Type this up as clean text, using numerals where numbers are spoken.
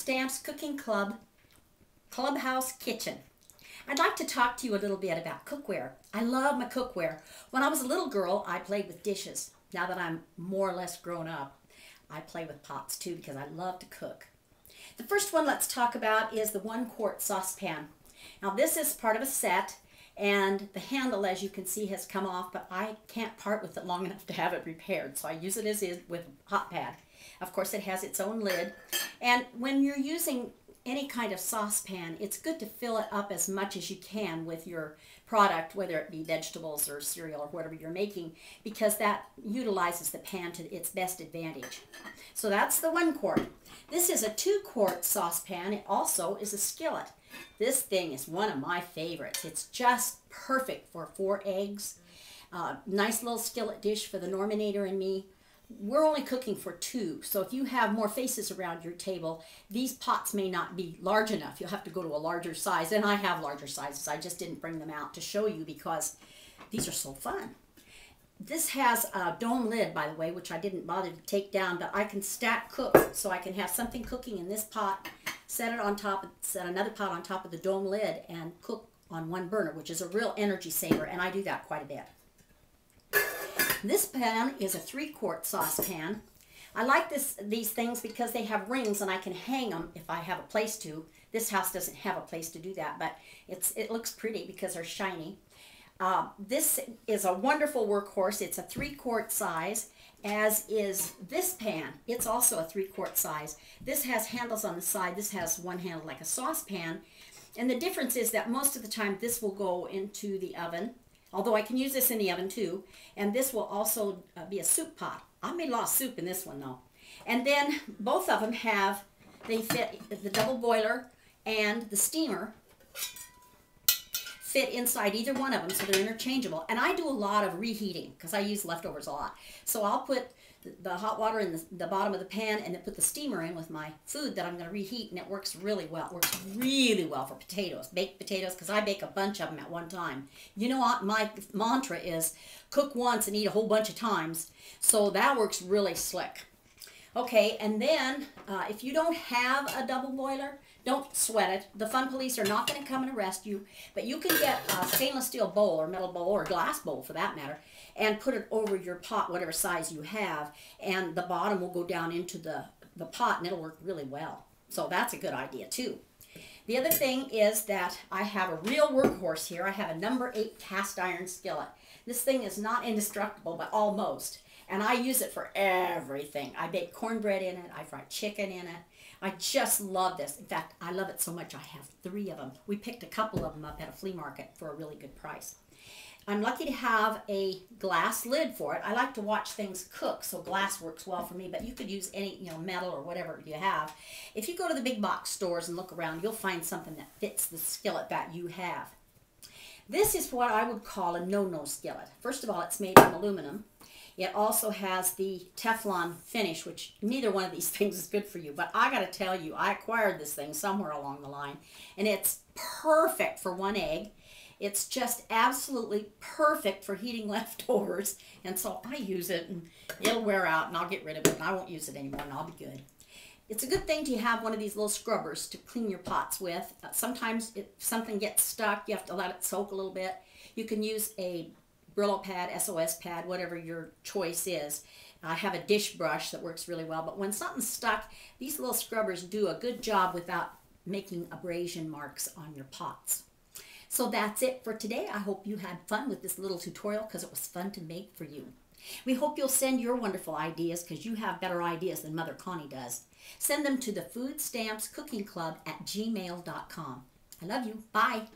Stamps Cooking Club Clubhouse Kitchen. I'd like to talk to you a little bit about cookware. I love my cookware. When I was a little girl, I played with dishes. Now that I'm more or less grown up, I play with pots too because I love to cook. The first one let's talk about is the 1-quart saucepan. Now this is part of a set, and the handle, as you can see, has come off, but I can't part with it long enough to have it repaired, so I use it as is with a hot pad. Of course, it has its own lid, and when you're using any kind of saucepan, it's good to fill it up as much as you can with your product, whether it be vegetables or cereal or whatever you're making, because that utilizes the pan to its best advantage. So that's the 1 quart. This is a 2-quart saucepan. It also is a skillet. This thing is one of my favorites. It's just perfect for 4 eggs. Nice little skillet dish for the Norminator and me. We're only cooking for 2, so if you have more faces around your table, these pots may not be large enough. You'll have to go to a larger size, and I have larger sizes. I just didn't bring them out to show you because these are so fun. This has a dome lid, by the way, which I didn't bother to take down, but I can stack cook, so I can have something cooking in this pot, set it on top, set another pot on top of the dome lid, and cook on 1 burner, which is a real energy saver, and I do that quite a bit. This pan is a 3-quart saucepan. I like these things because they have rings and I can hang them if I have a place to. This house doesn't have a place to do that, but it looks pretty because they're shiny. This is a wonderful workhorse. It's a 3-quart size, as is this pan. It's also a 3-quart size. This has handles on the side. This has one handle like a saucepan. And the difference is that most of the time this will go into the oven, although I can use this in the oven too, and this will also be a soup pot. I made a lot of soup in this one though. And then both of them they fit, the double boiler and the steamer fit inside either one of them, so they're interchangeable. And I do a lot of reheating because I use leftovers a lot. So I'll put the hot water in the bottom of the pan and then put the steamer in with my food that I'm going to reheat, and it works really well. It works really well for potatoes, baked potatoes, because I bake a bunch of them at one time. You know what? My mantra is cook once and eat a whole bunch of times, so that works really slick. Okay, and then if you don't have a double boiler, don't sweat it. The fun police are not going to come and arrest you, but you can get a stainless steel bowl or metal bowl or glass bowl for that matter and put it over your pot, whatever size you have, and the bottom will go down into the pot and it'll work really well. So that's a good idea too. The other thing is that I have a real workhorse here. I have a number 8 cast iron skillet. This thing is not indestructible, but almost. And I use it for everything. I bake cornbread in it. I fry chicken in it. I just love this. In fact, I love it so much I have 3 of them. We picked a couple of them up at a flea market for a really good price. I'm lucky to have a glass lid for it. I like to watch things cook, so glass works well for me, but you could use any, metal or whatever you have. If you go to the big box stores and look around, you'll find something that fits the skillet that you have. This is what I would call a no-no skillet. First of all, it's made from aluminum. It also has the Teflon finish, which neither one of these things is good for you. But I got to tell you, I acquired this thing somewhere along the line, and it's perfect for 1 egg. It's just absolutely perfect for heating leftovers, and so I use it, and it'll wear out, and I'll get rid of it, and I won't use it anymore, and I'll be good. It's a good thing to have one of these little scrubbers to clean your pots with. Sometimes if something gets stuck, you have to let it soak a little bit. You can use a Brillo pad, SOS pad, whatever your choice is. I have a dish brush that works really well, but when something's stuck, these little scrubbers do a good job without making abrasion marks on your pots. So that's it for today. I hope you had fun with this little tutorial because it was fun to make for you. We hope you'll send your wonderful ideas because you have better ideas than Mother Connie does. Send them to the Food Stamps Cooking Club at gmail.com. I love you. Bye.